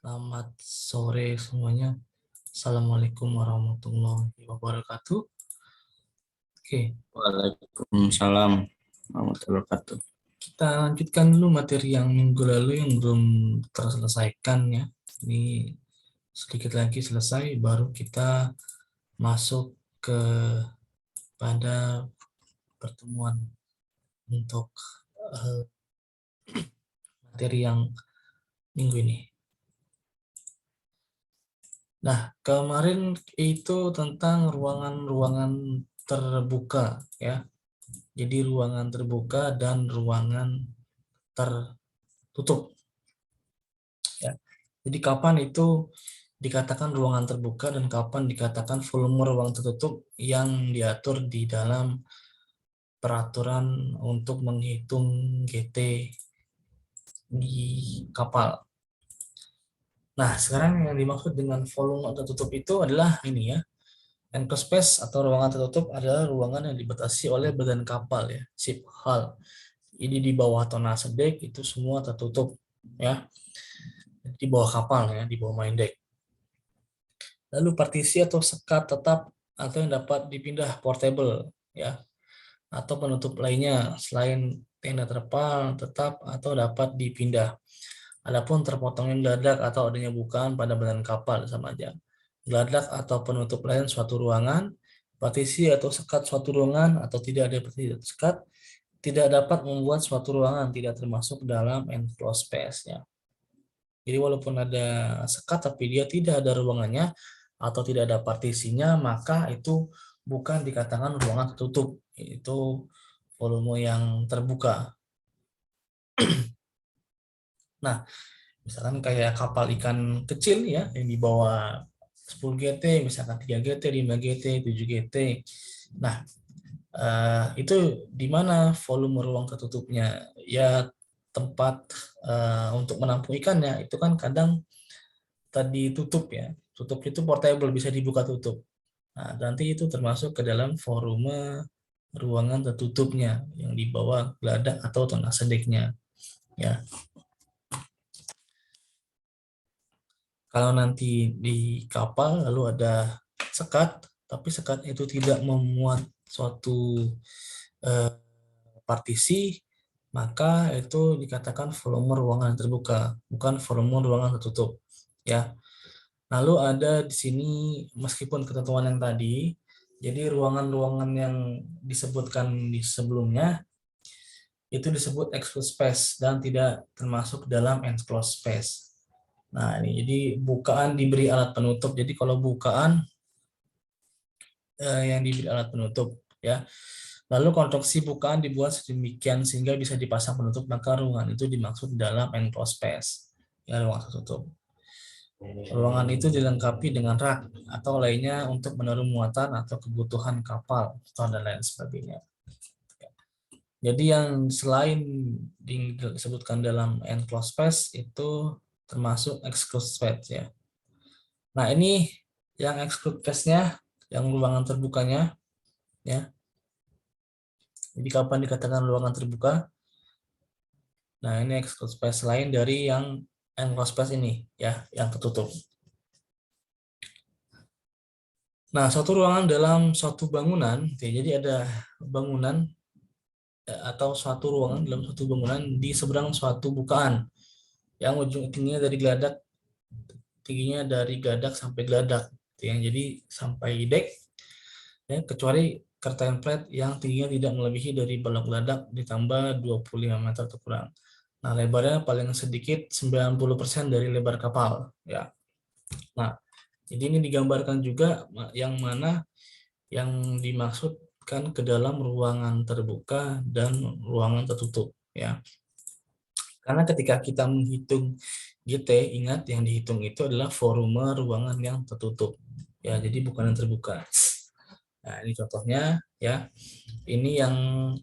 Selamat sore semuanya. Assalamualaikum warahmatullahi wabarakatuh. Oke, Waalaikumsalam warahmatullahi wabarakatuh. kita lanjutkan dulu materi yang minggu lalu yang belum terselesaikan ya. Ini sedikit lagi selesai, baru kita masuk ke pada pertemuan untuk materi yang minggu ini. Nah, kemarin itu tentang ruangan-ruangan terbuka ya. Jadi ruangan terbuka dan ruangan tertutup ya. Jadi kapan itu dikatakan ruangan terbuka dan kapan dikatakan volume ruang tertutup yang diatur di dalam peraturan untuk menghitung GT di kapal. Nah, sekarang yang dimaksud dengan volume tertutup itu adalah ini ya. Enclosed space atau ruangan tertutup adalah ruangan yang dibatasi oleh badan kapal ya, ship hull. Ini di bawah tonnage deck itu semua tertutup ya. Di bawah kapal ya, di bawah main deck. Lalu partisi atau sekat tetap atau yang dapat dipindah portable ya, atau penutup lainnya selain tenda terpal tetap atau dapat dipindah. Adapun terpotongnya geladak atau adanya bukaan pada badan kapal sama aja. Geladak atau penutup lain suatu ruangan, partisi atau sekat suatu ruangan atau tidak ada partisi atau sekat tidak dapat membuat suatu ruangan tidak termasuk dalam enclosed space ya. Jadi walaupun ada sekat tapi dia tidak ada ruangannya atau tidak ada partisinya, maka itu bukan dikatakan ruangan tertutup, itu volume yang terbuka. Nah, misalkan kayak kapal ikan kecil ya yang di bawah 10 GT, misalkan 3 GT, 5 GT, 7 GT. Nah, itu di mana volume ruang tertutupnya? Ya tempat untuk menampung ikannya itu kan kadang tadi tutup ya. Tutup itu portable, bisa dibuka tutup. Nah, nanti itu termasuk ke dalam volume ruangan tertutupnya yang di bawah geladak atau tonnage deck-nya. Ya. Kalau nanti di kapal lalu ada sekat, tapi sekat itu tidak memuat suatu partisi, maka itu dikatakan volume ruangan terbuka, bukan volume ruangan tertutup. Ya. Lalu ada di sini meskipun ketentuan yang tadi, jadi ruangan-ruangan yang disebutkan di sebelumnya itu disebut exclusive space dan tidak termasuk dalam enclosed space. Nah, ini jadi bukaan diberi alat penutup. Jadi kalau bukaan yang diberi alat penutup ya. Lalu konstruksi bukaan dibuat sedemikian sehingga bisa dipasang penutup, maka ruangan itu dimaksud dalam enclosed space. Ya, ruangan tertutup. Ruangan itu dilengkapi dengan rak atau lainnya untuk menaruh muatan atau kebutuhan kapal, dan lain sebagainya. Jadi yang selain disebutkan dalam enclosed space itu termasuk exclusive space ya. Nah, ini yang exclusive space-nya, yang ruangan terbukanya ya. Jadi kapan dikatakan ruangan terbuka? Nah, ini exclusive space lain dari yang enclosed space ini ya, yang tertutup. Nah, suatu ruangan dalam suatu bangunan, jadi ada bangunan atau suatu ruangan dalam suatu bangunan di seberang suatu bukaan yang ujung tingginya dari geladak, tingginya dari geladak sampai geladak, yang jadi sampai deck, ya, kecuali curtain plate yang tingginya tidak melebihi dari balok geladak ditambah 25 meter atau kurang. Nah, lebarnya paling sedikit 90% dari lebar kapal, ya. Nah, jadi ini digambarkan juga yang mana yang dimaksudkan ke dalam ruangan terbuka dan ruangan tertutup ya. Karena ketika kita menghitung GT, ingat yang dihitung itu adalah volume ruangan yang tertutup ya, jadi bukan yang terbuka. Nah, ini contohnya ya. Ini yang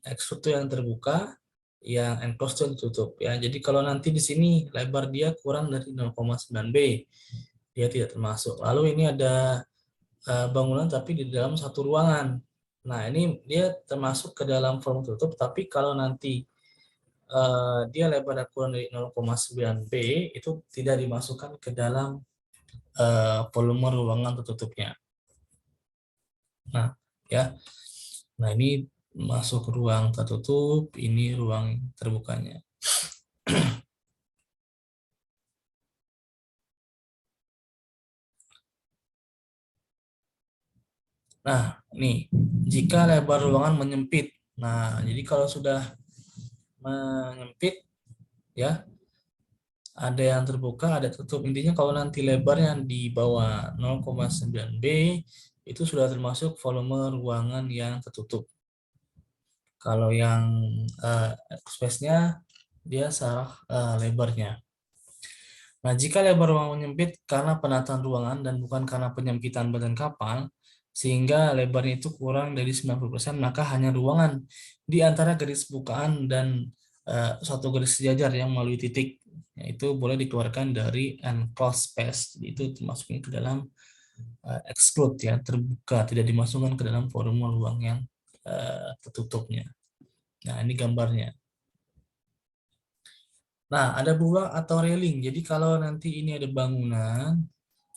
extrude yang terbuka, yang enclosed itu tertutup ya. Jadi kalau nanti di sini lebar dia kurang dari 0,9 B, dia tidak termasuk. Lalu ini ada bangunan tapi di dalam satu ruangan. Nah, ini dia termasuk ke dalam volume tertutup, tapi kalau nanti dia lebarnya kurang dari 0,9 B, itu tidak dimasukkan ke dalam volume ruangan tertutupnya. Nah, ya. Nah, ini masuk ruang tertutup, ini ruang terbukanya. Nah, nih, jika lebar ruangan menyempit. Nah, jadi kalau sudah menyempit, ya, ada yang terbuka, ada tutup. Intinya kalau nanti lebarnya di bawah 0,9 B, itu sudah termasuk volume ruangan yang tertutup. Kalau yang space-nya, dia salah lebarnya. Nah, jika lebar ruangan menyempit karena penataan ruangan dan bukan karena penyempitan badan kapal, sehingga lebarnya itu kurang dari 90%, maka hanya ruangan di antara garis bukaan dan suatu garis sejajar yang melalui titik, yaitu boleh dikeluarkan dari enclosed space. Jadi itu dimasukkan ke dalam exclude, ya, terbuka, tidak dimasukkan ke dalam volume ruang yang tertutupnya. Nah, ini gambarnya. Nah, ada buah atau railing. Jadi kalau nanti ini ada bangunan,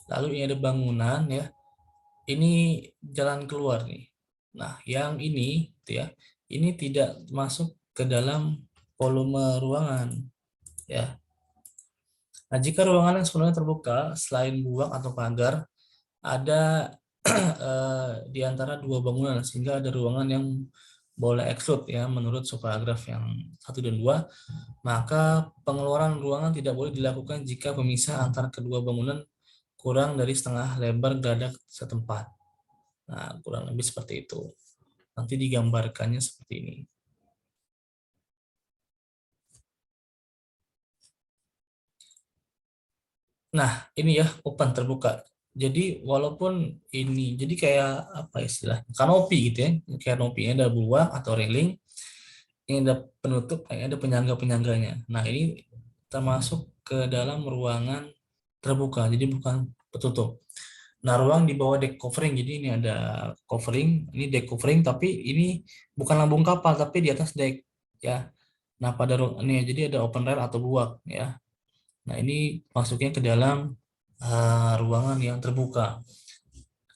lalu ini ada bangunan, ya, ini jalan keluar nih. Nah, yang ini, ya, ini tidak masuk ke dalam volume ruangan, ya. Nah, jika ruangan yang sebenarnya terbuka, selain buang atau pagar, ada di antara dua bangunan, sehingga ada ruangan yang boleh exclude, ya, menurut subparagraf yang 1 dan 2, maka pengeluaran ruangan tidak boleh dilakukan jika pemisah antara kedua bangunan kurang dari setengah lebar geladak setempat. Nah, kurang lebih seperti itu. Nanti digambarkannya seperti ini. Nah, ini ya, open, terbuka. Jadi walaupun ini, jadi kayak apa istilah, kanopi gitu ya, kayak kanopi, ada buah atau railing, ini ada penutup, ini ada penyangga-penyangganya. Nah, ini termasuk ke dalam ruangan terbuka, jadi bukan tertutup. Nah, ruang di bawah deck covering, jadi ini ada covering, ini deck covering, tapi ini bukan lambung kapal, tapi di atas deck, ya. Nah, pada ini jadi ada open rail atau buak, ya. Nah, ini masuknya ke dalam ruangan yang terbuka.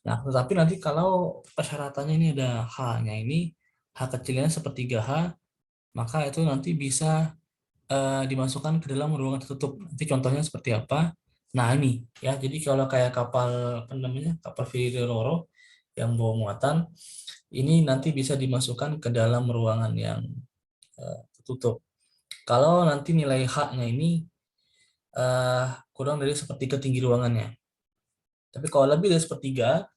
Nah, tetapi nanti kalau persyaratannya ini ada H-nya, ini H kecilnya sepertiga H, maka itu nanti bisa dimasukkan ke dalam ruangan tertutup. Nanti contohnya seperti apa? Nah, ini ya. Jadi kalau kayak kapal apa namanya? Kapal Feri Roro yang bawa muatan, ini nanti bisa dimasukkan ke dalam ruangan yang tertutup. Kalau nanti nilai H-nya ini kurang dari sepertiga tinggi ruangannya. Tapi kalau lebih dari sepertiga,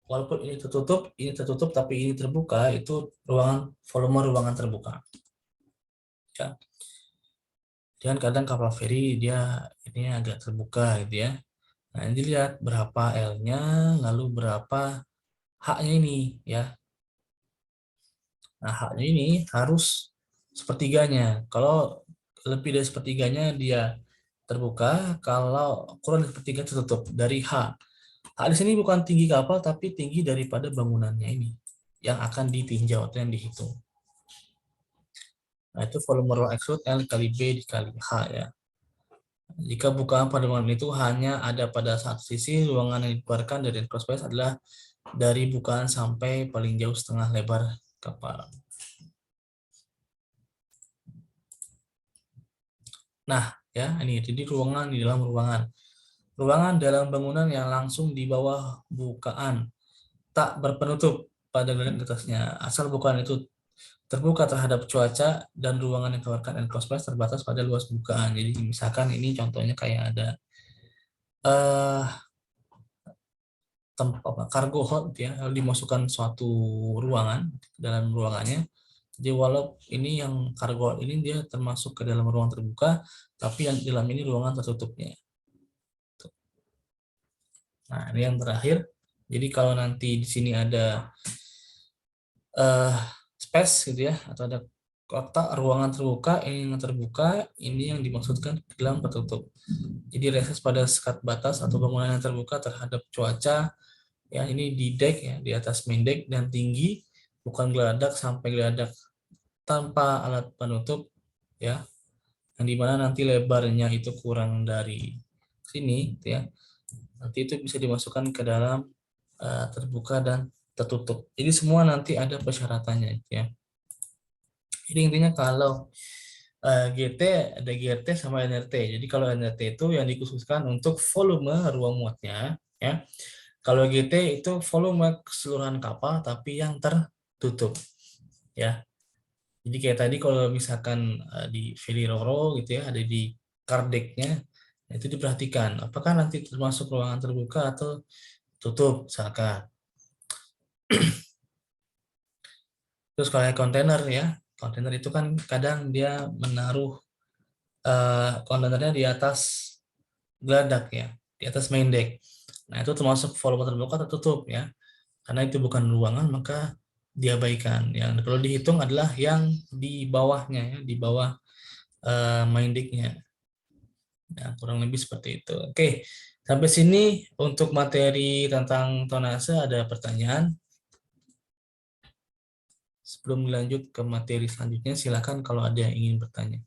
walaupun ini tertutup tapi ini terbuka, itu volume ruangan terbuka. Ya. Dan kadang kapal feri dia ini agak terbuka gitu ya. Nah, ini dilihat berapa L-nya, lalu berapa H-nya ini, ya. Nah, H-nya ini harus sepertiganya. Kalau lebih dari sepertiganya dia terbuka, kalau kurang dari sepertiga tertutup dari H. H di sini bukan tinggi kapal, tapi tinggi daripada bangunannya ini yang akan ditinjau atau yang dihitung. Nah, itu volume ruang exclude L kali B dikali H, ya. Jika bukaan pada bangunan itu hanya ada pada satu sisi, ruangan yang dikeluarkan dari enclosed space adalah dari bukaan sampai paling jauh setengah lebar kapal. Nah, ya, ini jadi ruangan di dalam ruangan. Ruangan dalam bangunan yang langsung di bawah bukaan tak berpenutup pada bagian atasnya. Asal bukaan itu terbuka terhadap cuaca dan ruangan yang dikeluarkan enclosed space terbatas pada luas bukaan. Jadi misalkan ini contohnya kayak ada tempat cargo hold, ya, lalu dimasukkan suatu ruangan dalam ruangannya. Jadi walau ini yang cargo hold ini dia termasuk ke dalam ruang terbuka, tapi yang di dalam ini ruangan tertutupnya. Nah, ini yang terakhir. Jadi kalau nanti di sini ada space gitu ya, atau ada kotak ruangan terbuka, ini yang terbuka, ini yang dimaksudkan dalam tertutup. Jadi reses pada sekat batas atau bangunan yang terbuka terhadap cuaca, ya, ini di deck, ya, di atas main deck, dan tinggi bukan geladak sampai geladak tanpa alat penutup ya, yang dimana nanti lebarnya itu kurang dari sini, gitu ya. Nanti itu bisa dimasukkan ke dalam terbuka dan tertutup. Jadi semua nanti ada persyaratannya, gitu ya. Jadi intinya kalau GT ada GRT sama NRT. Jadi kalau NRT itu yang dikhususkan untuk volume ruang muatnya, ya. Kalau GT itu volume keseluruhan kapal tapi yang tertutup, ya. Jadi kayak tadi kalau misalkan di Feli Roro gitu ya, ada di kardeknya, itu diperhatikan apakah nanti termasuk ruangan terbuka atau tutup misalkan. Terus kalau kontainer ya, kontainer itu kan kadang dia menaruh kontainernya di atas geladak ya, di atas main deck. Nah itu termasuk volume terbuka tertutup ya, karena itu bukan ruangan maka diabaikan. Yang perlu dihitung adalah yang di bawahnya ya, di bawah main deck-nya. Nah, kurang lebih seperti itu. Oke, sampai sini untuk materi tentang tonase ada pertanyaan. Sebelum lanjut ke materi selanjutnya, silakan kalau ada yang ingin bertanya.